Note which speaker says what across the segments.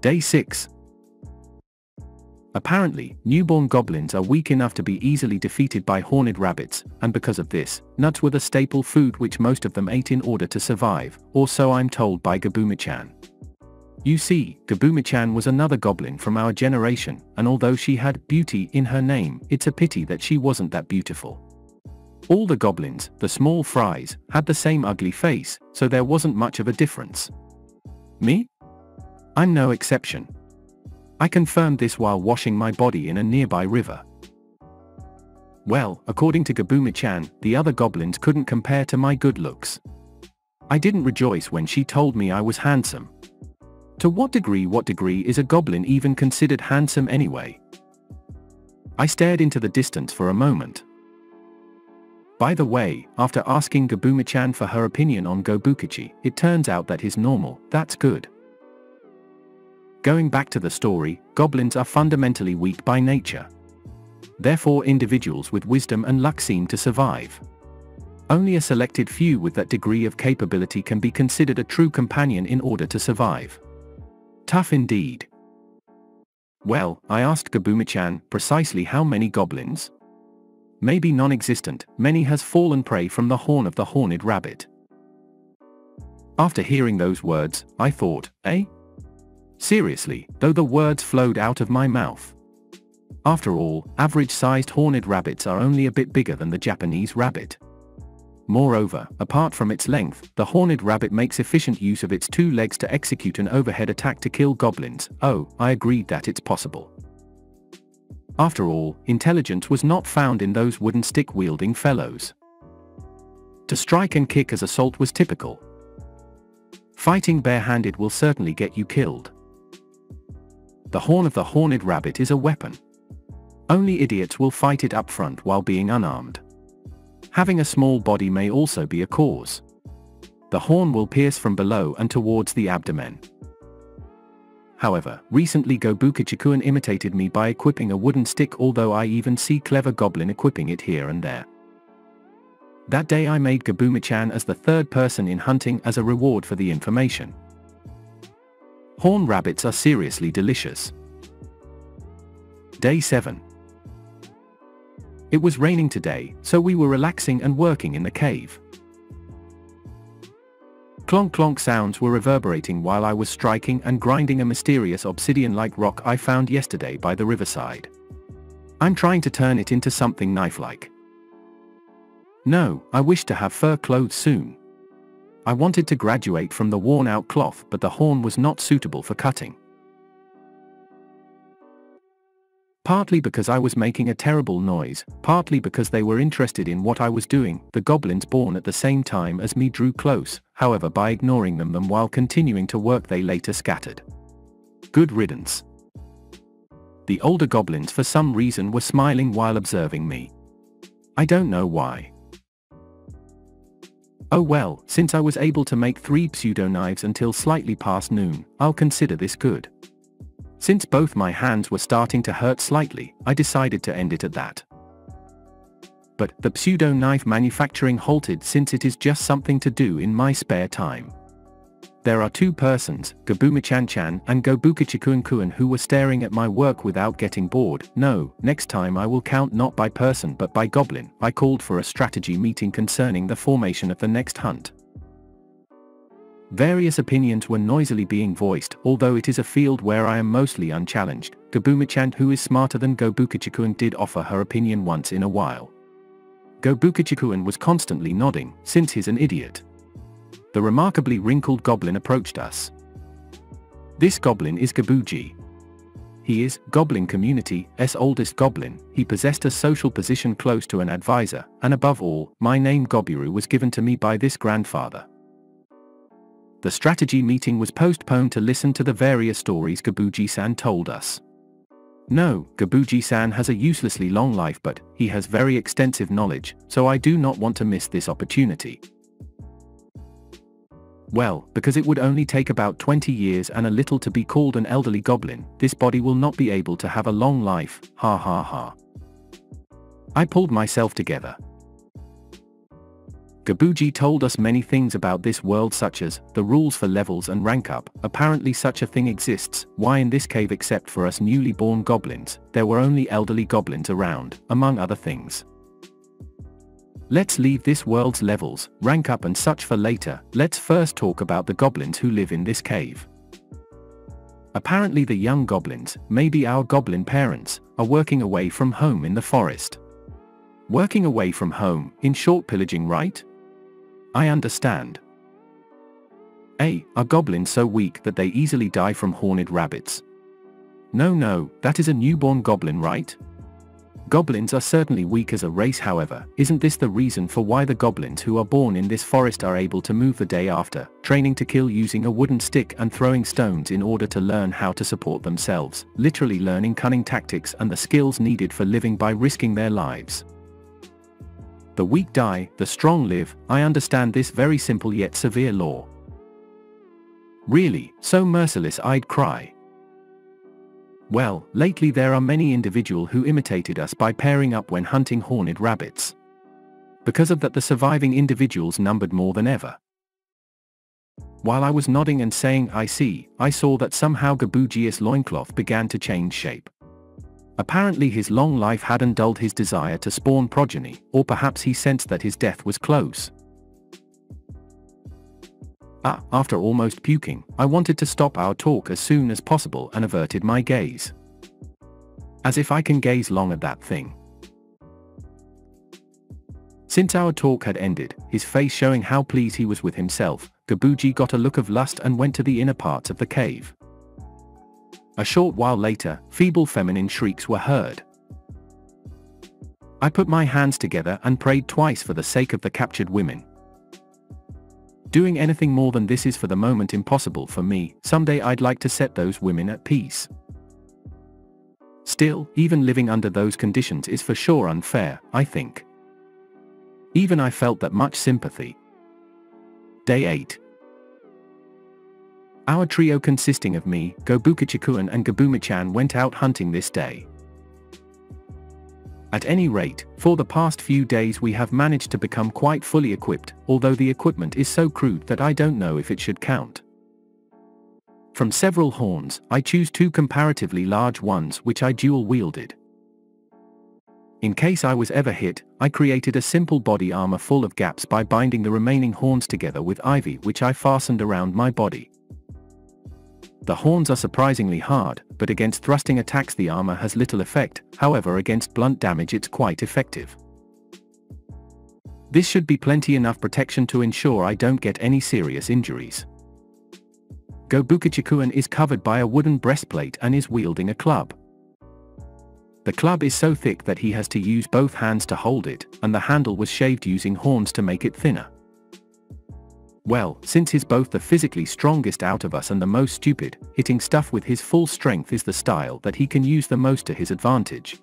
Speaker 1: Day 6. Apparently, newborn goblins are weak enough to be easily defeated by horned rabbits, and because of this, nuts were the staple food which most of them ate in order to survive, or so I'm told by Gabuma-chan. You see, Gabuma-chan was another goblin from our generation, and although she had beauty in her name, it's a pity that she wasn't that beautiful. All the goblins, the small fries, had the same ugly face, so there wasn't much of a difference. Me? I'm no exception. I confirmed this while washing my body in a nearby river. Well, according to Gabuma-chan, the other goblins couldn't compare to my good looks. I didn't rejoice when she told me I was handsome. To what degree is a goblin even considered handsome anyway? I stared into the distance for a moment. By the way, after asking Gabuma-chan for her opinion on Gobukichi, it turns out that he's normal. That's good. Going back to the story, goblins are fundamentally weak by nature. Therefore individuals with wisdom and luck seem to survive. Only a selected few with that degree of capability can be considered a true companion in order to survive. Tough indeed. Well, I asked Gabuma-chan precisely how many goblins? Maybe non-existent, many has fallen prey from the horn of the horned rabbit. After hearing those words, I thought, eh? Seriously, though the words flowed out of my mouth. After all, average-sized horned rabbits are only a bit bigger than the Japanese rabbit. Moreover, apart from its length, the horned rabbit makes efficient use of its two legs to execute an overhead attack to kill goblins. Oh, I agreed that it's possible. After all, intelligence was not found in those wooden stick-wielding fellows. To strike and kick as assault was typical. Fighting barehanded will certainly get you killed. The horn of the horned rabbit is a weapon. Only idiots will fight it up front while being unarmed. Having a small body may also be a cause. The horn will pierce from below and towards the abdomen. However, recently Gobukichi-kun imitated me by equipping a wooden stick, although I even see clever goblin equipping it here and there. That day I made Gabuma-chan as the third person in hunting as a reward for the information. Horn rabbits are seriously delicious. Day 7. It was raining today, so we were relaxing and working in the cave. Clonk-clonk sounds were reverberating while I was striking and grinding a mysterious obsidian-like rock I found yesterday by the riverside. I'm trying to turn it into something knife-like. No, I wish to have fur clothes soon. I wanted to graduate from the worn-out cloth, but the horn was not suitable for cutting. Partly because I was making a terrible noise, partly because they were interested in what I was doing, the goblins born at the same time as me drew close. However, by ignoring them while continuing to work, they later scattered. Good riddance. The older goblins for some reason were smiling while observing me. I don't know why. Oh well, since I was able to make 3 pseudo-knives until slightly past noon, I'll consider this good. Since both my hands were starting to hurt slightly, I decided to end it at that. But the pseudo-knife manufacturing halted since it is just something to do in my spare time. There are 2 persons, Gabuma-chan and Gobukichi-kun, who were staring at my work without getting bored. No, next time I will count not by person but by goblin. I called for a strategy meeting concerning the formation of the next hunt. Various opinions were noisily being voiced, although it is a field where I am mostly unchallenged. Gabuma-chan, who is smarter than Gobukichi-kun, did offer her opinion once in a while. Gobukichi-kun was constantly nodding, since he's an idiot. The remarkably wrinkled goblin approached us. This goblin is Gabuji. He is Goblin community's oldest goblin. He possessed a social position close to an advisor, and above all, my name Gobiru was given to me by this grandfather. The strategy meeting was postponed to listen to the various stories Gabuji-san told us. No, Gabuji-san has a uselessly long life, but he has very extensive knowledge, so I do not want to miss this opportunity. Well, because it would only take about 20 years and a little to be called an elderly goblin, this body will not be able to have a long life, ha ha ha. I pulled myself together. Gabuji told us many things about this world, such as the rules for levels and rank up. Apparently such a thing exists. Why in this cave, except for us newly born goblins, there were only elderly goblins around, among other things. Let's leave this world's levels, rank up and such for later. Let's first talk about the goblins who live in this cave. Apparently the young goblins, maybe our goblin parents, are working away from home in the forest. Working away from home, in short, pillaging, right? I understand. Are goblins so weak that they easily die from horned rabbits? No, that is a newborn goblin, right? Goblins are certainly weak as a race. However, isn't this the reason for why the goblins who are born in this forest are able to move the day after, training to kill using a wooden stick and throwing stones in order to learn how to support themselves, literally learning cunning tactics and the skills needed for living by risking their lives? The weak die, the strong live. I understand this very simple yet severe law. Really, so merciless, I'd cry. Well, lately there are many individuals who imitated us by pairing up when hunting horned rabbits. Because of that, the surviving individuals numbered more than ever. While I was nodding and saying I see, I saw that somehow Gabuji's loincloth began to change shape. Apparently his long life hadn't dulled his desire to spawn progeny, or perhaps he sensed that his death was close. After almost puking, I wanted to stop our talk as soon as possible and averted my gaze. As if I can gaze long at that thing. Since our talk had ended, his face showing how pleased he was with himself, Gabuji got a look of lust and went to the inner parts of the cave. A short while later, feeble feminine shrieks were heard. I put my hands together and prayed twice for the sake of the captured women. Doing anything more than this is for the moment impossible for me. Someday I'd like to set those women at peace. Still, even living under those conditions is for sure unfair, I think. Even I felt that much sympathy. Day 8. Our trio consisting of me, Gobukichikuan and Gabumichan went out hunting this day. At any rate, for the past few days we have managed to become quite fully equipped, although the equipment is so crude that I don't know if it should count. From several horns, I choose 2 comparatively large ones which I dual-wielded. In case I was ever hit, I created a simple body armor full of gaps by binding the remaining horns together with ivy which I fastened around my body. The horns are surprisingly hard, but against thrusting attacks the armor has little effect. However, against blunt damage it's quite effective. This should be plenty enough protection to ensure I don't get any serious injuries. Gobukichikuan is covered by a wooden breastplate and is wielding a club. The club is so thick that he has to use both hands to hold it, and the handle was shaved using horns to make it thinner. Well, since he's both the physically strongest out of us and the most stupid, hitting stuff with his full strength is the style that he can use the most to his advantage.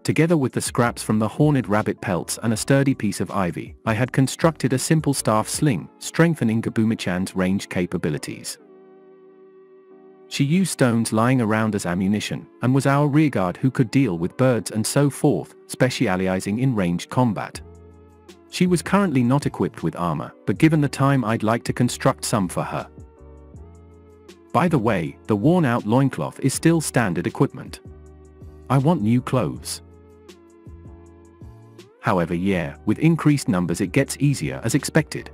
Speaker 1: Together with the scraps from the horned rabbit pelts and a sturdy piece of ivy, I had constructed a simple staff sling, strengthening Gabumichan's range capabilities. She used stones lying around as ammunition, and was our rearguard who could deal with birds and so forth, specializing in ranged combat. She was currently not equipped with armor, but given the time I'd like to construct some for her. By the way, the worn-out loincloth is still standard equipment. I want new clothes. However, yeah, with increased numbers it gets easier as expected.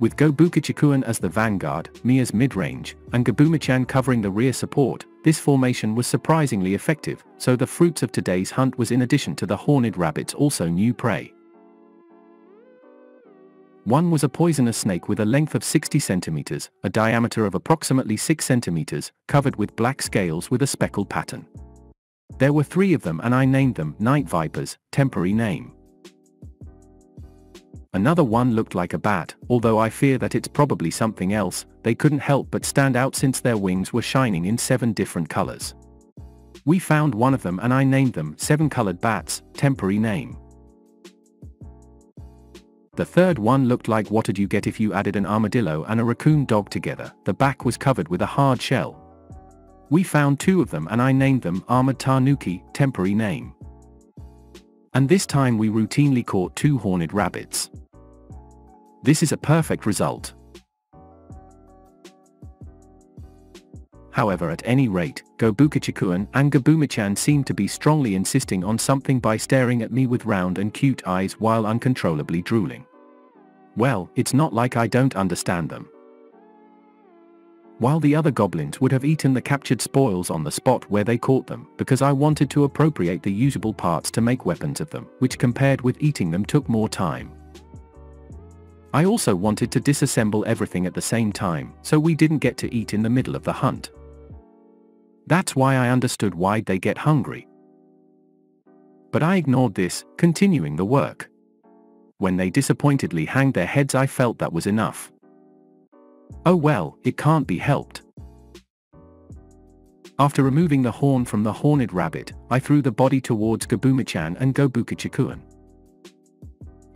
Speaker 1: With Gobukichikuan as the vanguard, me as mid-range, and Gabumichan covering the rear support, this formation was surprisingly effective, so the fruits of today's hunt was in addition to the horned rabbits also new prey. One was a poisonous snake with a length of 60 centimeters, a diameter of approximately 6 centimeters, covered with black scales with a speckled pattern. There were 3 of them and I named them night vipers, temporary name. Another one looked like a bat, although I fear that it's probably something else. They couldn't help but stand out since their wings were shining in 7 different colors. We found one of them and I named them 7-colored bats, temporary name. The third one looked like what'd you get if you added an armadillo and a raccoon dog together. The back was covered with a hard shell. We found 2 of them and I named them armored tanuki, temporary name. And this time we routinely caught 2 horned rabbits. This is a perfect result. However, at any rate, Gobukichikuan and Gabumichan seemed to be strongly insisting on something by staring at me with round and cute eyes while uncontrollably drooling. Well, it's not like I don't understand them. While the other goblins would have eaten the captured spoils on the spot where they caught them, because I wanted to appropriate the usable parts to make weapons of them, which compared with eating them took more time. I also wanted to disassemble everything at the same time, so we didn't get to eat in the middle of the hunt. That's why I understood why they get hungry. But I ignored this, continuing the work. When they disappointedly hanged their heads, I felt that was enough. Oh well, it can't be helped. After removing the horn from the horned rabbit, I threw the body towards Gabumichan and Gobukichikuan.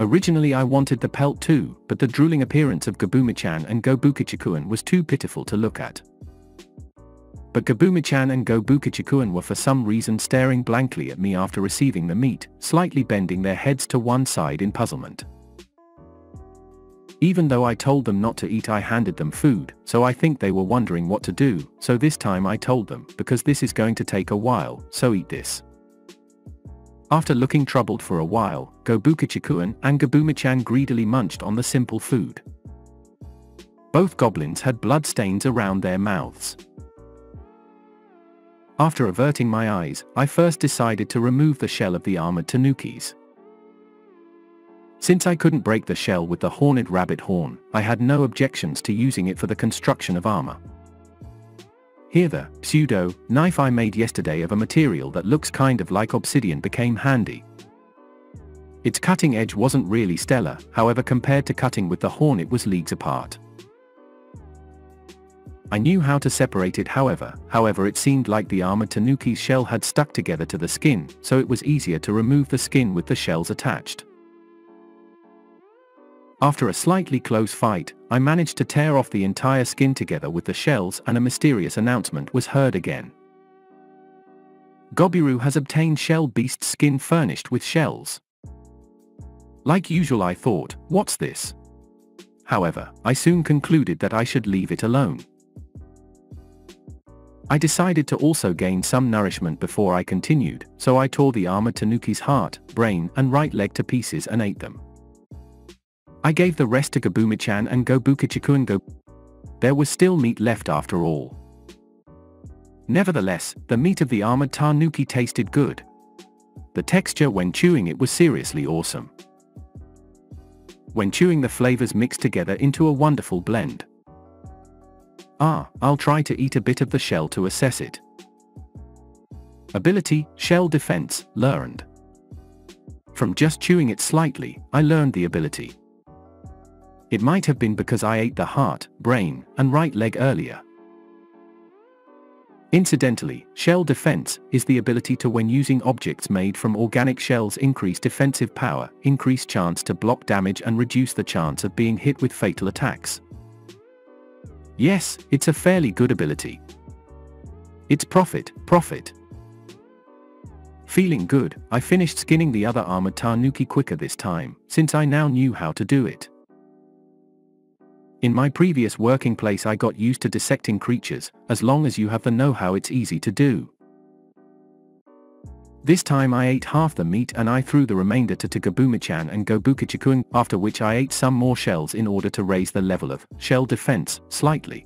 Speaker 1: Originally I wanted the pelt too, but the drooling appearance of Gabumichan and Gobukichikuan was too pitiful to look at. But Gabumichan and Gobukichikuan were for some reason staring blankly at me after receiving the meat, slightly bending their heads to one side in puzzlement. Even though I told them not to eat, I handed them food, so I think they were wondering what to do, so this time I told them, because this is going to take a while, so eat this. After looking troubled for a while, Gobukichikuan and Gabumichan greedily munched on the simple food. Both goblins had blood stains around their mouths. After averting my eyes, I first decided to remove the shell of the armored tanukis. Since I couldn't break the shell with the horned rabbit horn, I had no objections to using it for the construction of armor. Here the pseudo-knife I made yesterday of a material that looks kind of like obsidian became handy. Its cutting edge wasn't really stellar, however compared to cutting with the horn it was leagues apart. I knew how to separate it however it seemed like the armored tanuki's shell had stuck together to the skin, so it was easier to remove the skin with the shells attached. After a slightly close fight, I managed to tear off the entire skin together with the shells, and a mysterious announcement was heard again. Gobiru has obtained shell beast skin furnished with shells. Like usual I thought, what's this? However, I soon concluded that I should leave it alone. I decided to also gain some nourishment before I continued, so I tore the armored tanuki's heart, brain, and right leg to pieces and ate them. I gave the rest to Gabumichan and Gobukichikuan. There was still meat left after all. Nevertheless, the meat of the armored tanuki tasted good. The texture when chewing it was seriously awesome. When chewing, the flavors mixed together into a wonderful blend. I'll try to eat a bit of the shell to assess it. Ability, Shell Defense, learned. From just chewing it slightly, I learned the ability. It might have been because I ate the heart, brain, and right leg earlier. Incidentally, Shell Defense is the ability to, when using objects made from organic shells, increase defensive power, increase chance to block damage, and reduce the chance of being hit with fatal attacks. Yes, it's a fairly good ability. It's profit. Feeling good, I finished skinning the other armored tanuki quicker this time, since I now knew how to do it. In my previous working place I got used to dissecting creatures. As long as you have the know-how, it's easy to do. This time I ate half the meat and I threw the remainder to Gabumichan and Gobukichikuan, after which I ate some more shells in order to raise the level of shell defense slightly.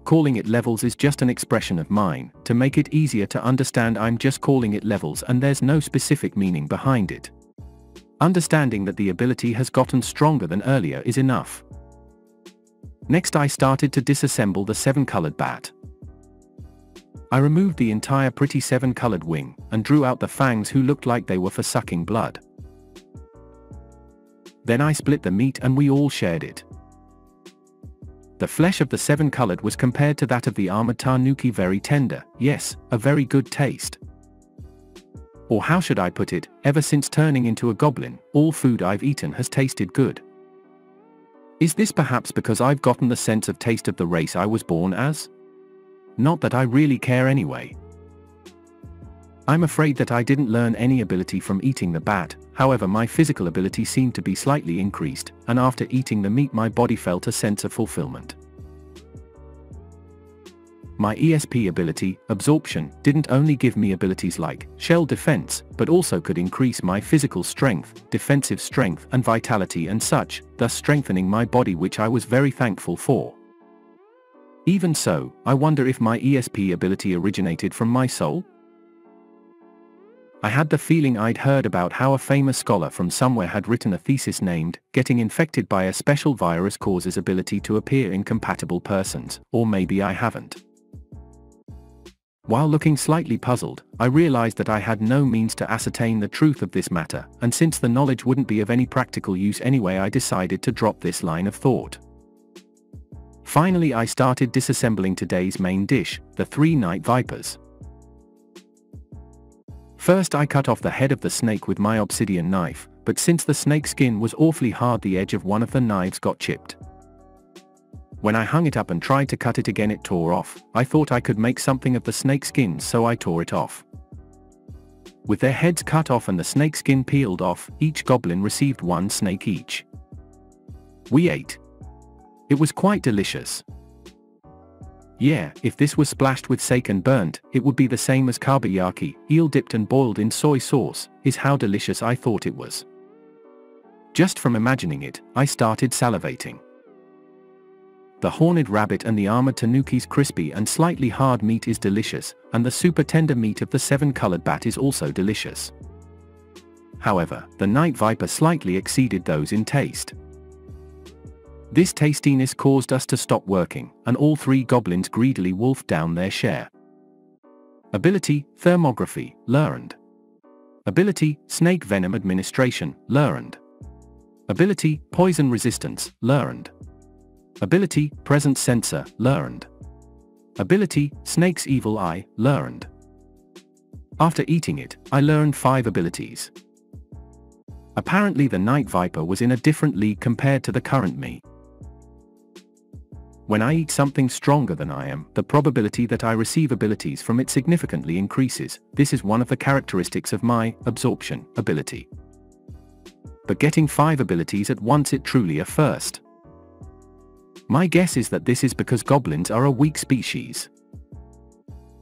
Speaker 1: Calling it levels is just an expression of mine. To make it easier to understand, I'm just calling it levels and there's no specific meaning behind it. Understanding that the ability has gotten stronger than earlier is enough. Next I started to disassemble the 7-colored bat. I removed the entire pretty 7-colored wing, and drew out the fangs who looked like they were for sucking blood. Then I split the meat and we all shared it. The flesh of the 7-colored was compared to that of the armored tanuki very tender, yes, a very good taste. Or how should I put it, ever since turning into a goblin, all food I've eaten has tasted good. Is this perhaps because I've gotten the sense of taste of the race I was born as? Not that I really care anyway. I'm afraid that I didn't learn any ability from eating the bat, however my physical ability seemed to be slightly increased, and after eating the meat my body felt a sense of fulfillment. My ESP ability, absorption, didn't only give me abilities like shell defense, but also could increase my physical strength, defensive strength and vitality and such, thus strengthening my body, which I was very thankful for. Even so, I wonder if my ESP ability originated from my soul? I had the feeling I'd heard about how a famous scholar from somewhere had written a thesis named, "Getting infected by a special virus causes ability to appear in compatible persons," or maybe I haven't. While looking slightly puzzled, I realized that I had no means to ascertain the truth of this matter, and since the knowledge wouldn't be of any practical use anyway, I decided to drop this line of thought. Finally, I started disassembling today's main dish, the 3 night vipers. First I cut off the head of the snake with my obsidian knife, but since the snake skin was awfully hard, the edge of one of the knives got chipped. When I hung it up and tried to cut it again, it tore off. I thought I could make something of the snake skin, so I tore it off. With their heads cut off and the snake skin peeled off, each goblin received 1 snake each. We ate. It was quite delicious. Yeah, if this was splashed with sake and burnt, it would be the same as kabayaki, eel dipped and boiled in soy sauce, is how delicious I thought it was. Just from imagining it, I started salivating. The horned rabbit and the armored tanuki's crispy and slightly hard meat is delicious, and the super tender meat of the 7-colored bat is also delicious. However, the night viper slightly exceeded those in taste. This tastiness caused us to stop working, and all 3 goblins greedily wolfed down their share. Ability, thermography, learned. Ability, snake venom administration, learned. Ability, poison resistance, learned. Ability, presence sensor, learned. Ability, snake's evil eye, learned. After eating it, I learned 5 abilities. Apparently the night viper was in a different league compared to the current me. When I eat something stronger than I am, the probability that I receive abilities from it significantly increases. This is one of the characteristics of my absorption ability. But getting 5 abilities at once, it truly a first. My guess is that this is because goblins are a weak species.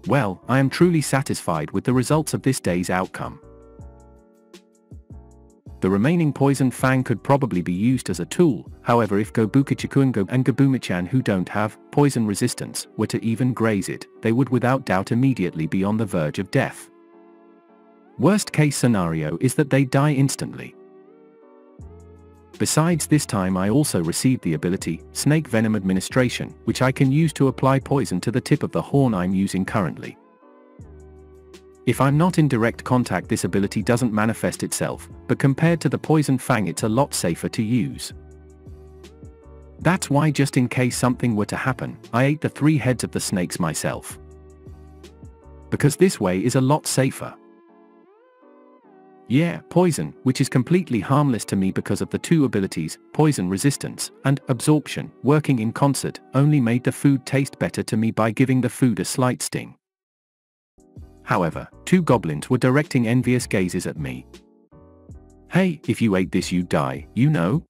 Speaker 1: Well, I am truly satisfied with the results of this day's outcome. The remaining poison fang could probably be used as a tool, however if Gobukichikungo and Gabumichan, who don't have poison resistance, were to even graze it, they would without doubt immediately be on the verge of death. Worst case scenario is that they die instantly. Besides, this time I also received the ability, snake venom administration, which I can use to apply poison to the tip of the horn I'm using currently. If I'm not in direct contact, this ability doesn't manifest itself, but compared to the poison fang it's a lot safer to use. That's why, just in case something were to happen, I ate the 3 heads of the snakes myself. Because this way is a lot safer. Yeah, poison, which is completely harmless to me because of the 2 abilities, poison resistance and absorption, working in concert, only made the food taste better to me by giving the food a slight sting. However, 2 goblins were directing envious gazes at me. "Hey, if you ate this you'd die, you know?"